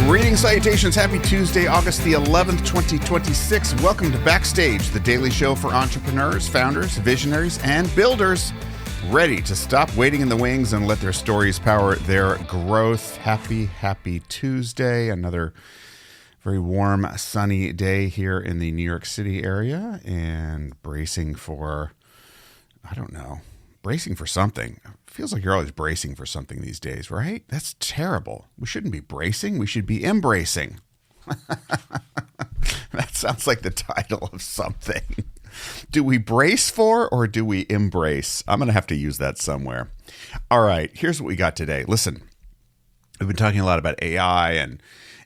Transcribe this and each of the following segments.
Greetings, salutations, happy Tuesday, August the 11th, 2026. Welcome to Backstage, the daily show for entrepreneurs, founders, visionaries, and builders ready to stop waiting in the wings and let their stories power their growth. Happy Tuesday. Another very warm, sunny day here in the New York City area, and bracing for something. Feels like you're always bracing for something these days, right? That's terrible. We shouldn't be bracing. We should be embracing. That sounds like the title of something. Do we brace for or do we embrace? I'm going to have to use that somewhere. All right, here's what we got today. Listen, we've been talking a lot about AI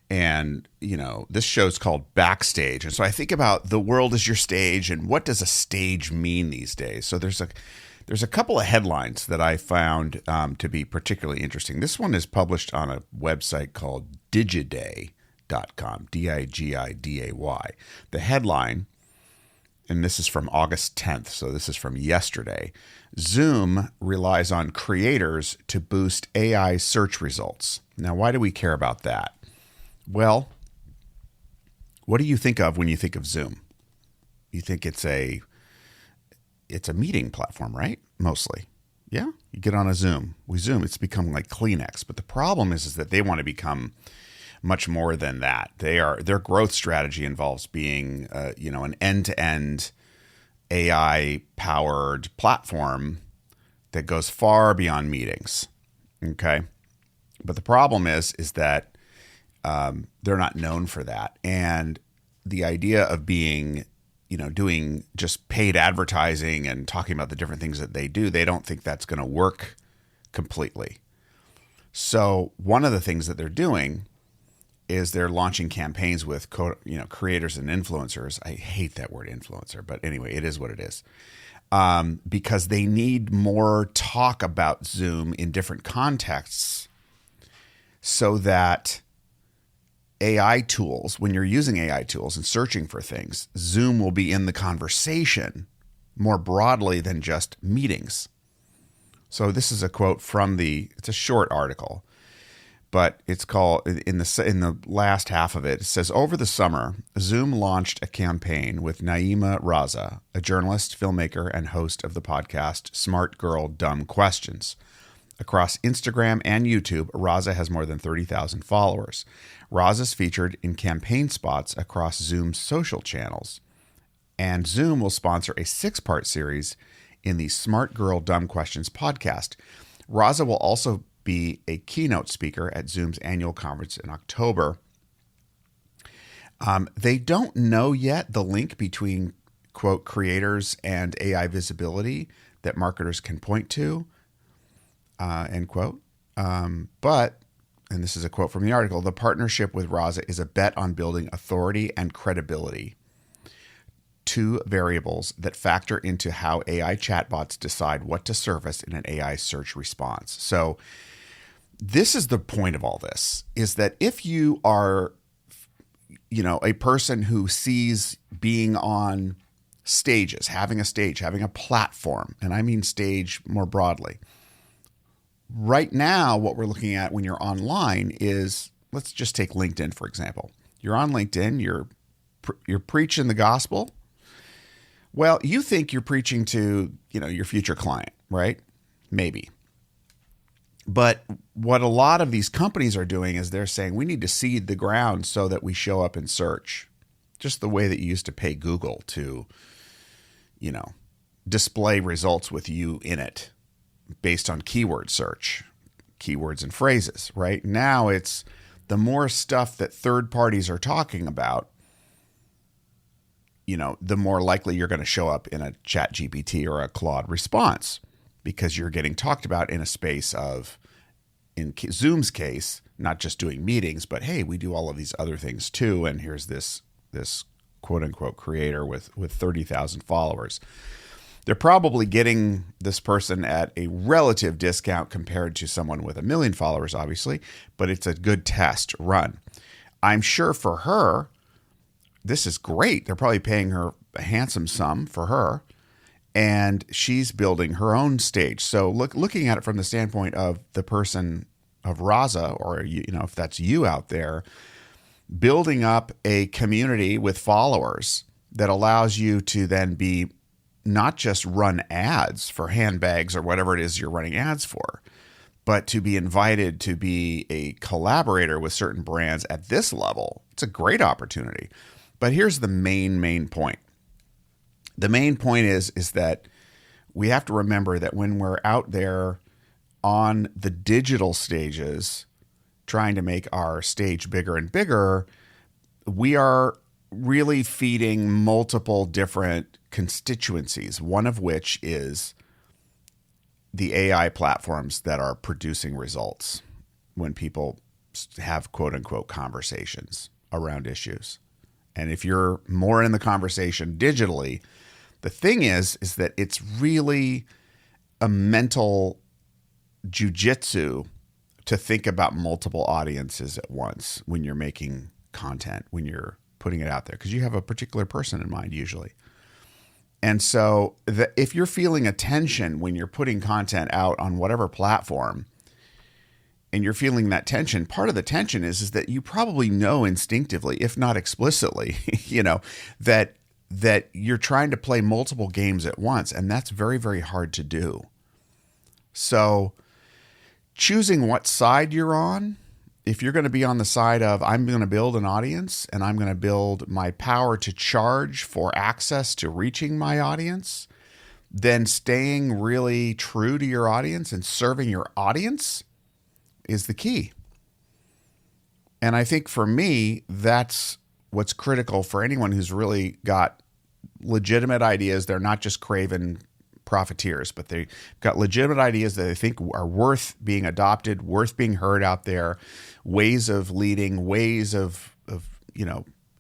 and you know, this show's called Backstage. And so I think about the world as your stage and what does a stage mean these days? So there's a couple of headlines that I found to be particularly interesting. This one is published on a website called digiday.com, D-I-G-I-D-A-Y. The headline, and this is from August 10th, so this is from yesterday, Zoom relies on creators to boost AI search results. Now, why do we care about that? Well, what do you think of when you think of Zoom? You think it's a meeting platform, right? Mostly. Yeah. You get on a Zoom. We Zoom. It's become like Kleenex. But the problem is that they want to become much more than that. Their growth strategy involves being, an end-to-end AI-powered platform that goes far beyond meetings. Okay. But the problem is that they're not known for that. And the idea of being doing just paid advertising and talking about the different things that they do, they don't think that's going to work completely. So one of the things that they're doing is they're launching campaigns with creators and influencers. I hate that word influencer, but anyway, it is what it is. Because they need more talk about Zoom in different contexts so that AI tools, when you're using AI tools and searching for things, Zoom will be in the conversation more broadly than just meetings. So this is a quote from it's a short article, but it's called, in the last half of it, it says, over the summer, Zoom launched a campaign with Naima Raza, a journalist, filmmaker, and host of the podcast Smart Girl, Dumb Questions. Across Instagram and YouTube, Raza has more than 30,000 followers. Raza's featured in campaign spots across Zoom's social channels. And Zoom will sponsor a 6-part series in the Smart Girl Dumb Questions podcast. Raza will also be a keynote speaker at Zoom's annual conference in October. They don't know yet the link between, quote, creators and AI visibility that marketers can point to. End quote. But, and this is a quote from the article, the partnership with Raza is a bet on building authority and credibility, 2 variables that factor into how AI chatbots decide what to surface in an AI search response. So this is the point of all this, is that if you are, a person who sees being on stages, having a stage, having a platform, and I mean stage more broadly. Right now, what we're looking at when you're online is, let's just take LinkedIn, for example. You're on LinkedIn, you're preaching the gospel. Well, you think you're preaching to, your future client, right? Maybe. But what a lot of these companies are doing is they're saying we need to seed the ground so that we show up in search. Just the way that you used to pay Google to, display results with you in it, based on keyword search, keywords and phrases, right? Now it's the more stuff that third parties are talking about, the more likely you're going to show up in a ChatGPT or a Claude response, because you're getting talked about in a space of, in Zoom's case, not just doing meetings, but hey, we do all of these other things too. And here's this quote unquote creator with 30,000 followers. They're probably getting this person at a relative discount compared to someone with 1 million followers, obviously, but it's a good test run. I'm sure for her, this is great. They're probably paying her a handsome sum for her, and she's building her own stage. So looking at it from the standpoint of the person of Raza, or if that's you out there, building up a community with followers that allows you to then be not just run ads for handbags or whatever it is you're running ads for, but to be invited to be a collaborator with certain brands at this level. It's a great opportunity. But here's the main point. The main point is that we have to remember that when we're out there on the digital stages, trying to make our stage bigger and bigger, we are really feeding multiple different constituencies, one of which is the AI platforms that are producing results when people have quote unquote conversations around issues. And if you're more in the conversation digitally, the thing is that it's really a mental jujitsu to think about multiple audiences at once when you're making content, when you're putting it out there, because you have a particular person in mind usually. And so if you're feeling a tension when you're putting content out on whatever platform, and you're feeling that tension, part of the tension is that you probably know instinctively, if not explicitly, that you're trying to play multiple games at once, and that's very, very hard to do. So choosing what side you're on, if you're going to be on the side of I'm going to build an audience and I'm going to build my power to charge for access to reaching my audience, then staying really true to your audience and serving your audience is the key. And I think for me, that's what's critical for anyone who's really got legitimate ideas. They're not just craven profiteers, but they've got legitimate ideas that they think are worth being adopted, worth being heard out there, ways of leading, ways of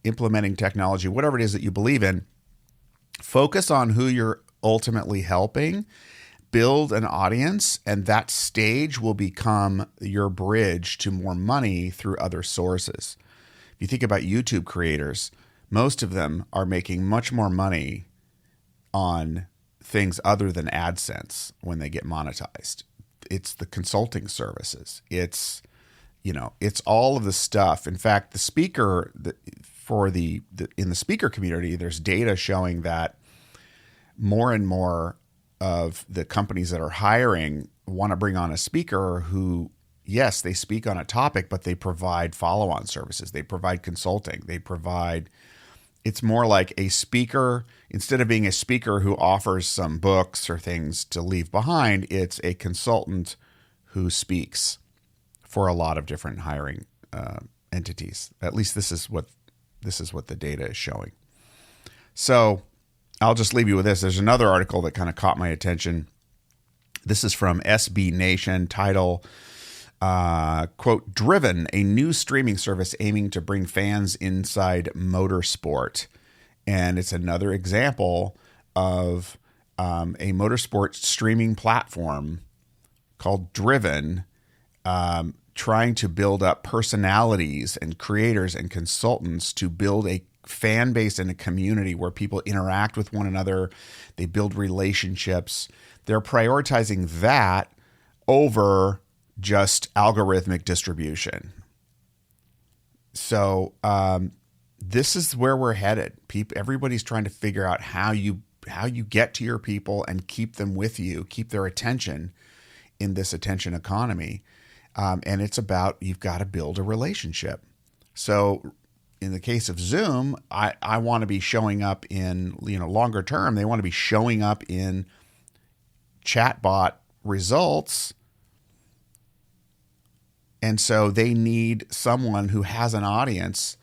implementing technology, whatever it is that you believe in. Focus on who you're ultimately helping, build an audience, and that stage will become your bridge to more money through other sources. If you think about YouTube creators, most of them are making much more money on things other than AdSense when they get monetized. It's the consulting services. It's all of the stuff. In fact, the speaker in the speaker community, there's data showing that more and more of the companies that are hiring want to bring on a speaker who, yes, they speak on a topic, but they provide follow-on services. They provide consulting. It's more like a speaker, instead of being a speaker who offers some books or things to leave behind, it's a consultant who speaks for a lot of different hiring entities. At least this is what the data is showing. So I'll just leave you with this. There's another article that kind of caught my attention. This is from SB Nation, title, quote, "Driven, a new streaming service aiming to bring fans inside motorsport." And it's another example of a motorsport streaming platform called Driven, trying to build up personalities and creators and consultants to build a fan base and a community where people interact with one another. They build relationships. They're prioritizing that over just algorithmic distribution. So this is where we're headed. Everybody's trying to figure out how you get to your people and keep them with you, keep their attention in this attention economy. And it's about, you've got to build a relationship. So in the case of Zoom, I want to be showing up in, longer term, they want to be showing up in chatbot results. And so they need someone who has an audience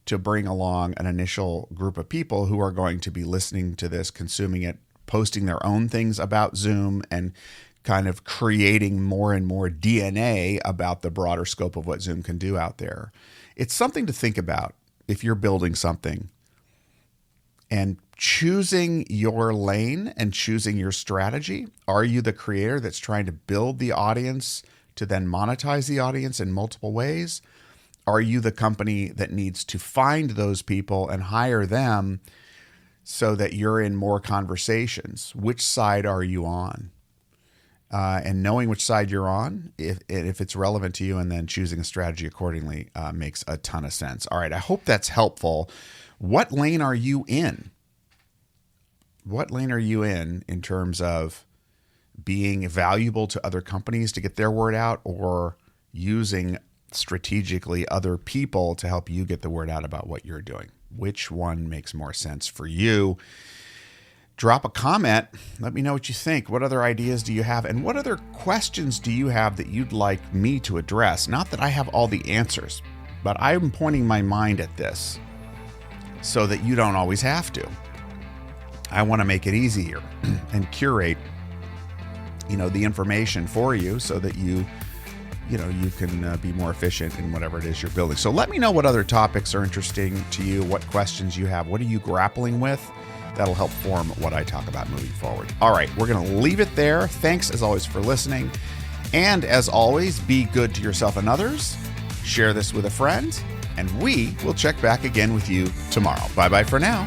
to bring along an initial group of people who are going to be listening to this, consuming it, posting their own things about Zoom, and kind of creating more and more DNA about the broader scope of what Zoom can do out there. It's something to think about if you're building something and choosing your lane and choosing your strategy. Are you the creator that's trying to build the audience to then monetize the audience in multiple ways? Are you the company that needs to find those people and hire them so that you're in more conversations? Which side are you on? and knowing which side you're on, if it's relevant to you, and then choosing a strategy accordingly makes a ton of sense. All right, I hope that's helpful. What lane are you in? What lane are you in terms of being valuable to other companies to get their word out, or using strategically other people to help you get the word out about what you're doing? Which one makes more sense for you? Drop a comment. Let me know what you think. What other ideas do you have? And what other questions do you have that you'd like me to address? Not that I have all the answers, but I'm pointing my mind at this so that you don't always have to. I want to make it easier and curate, the information for you so that you can be more efficient in whatever it is you're building. So let me know what other topics are interesting to you, what questions you have, what are you grappling with? That'll help form what I talk about moving forward. All right, we're going to leave it there. Thanks, as always, for listening. And as always, be good to yourself and others. Share this with a friend, and we will check back again with you tomorrow. Bye-bye for now.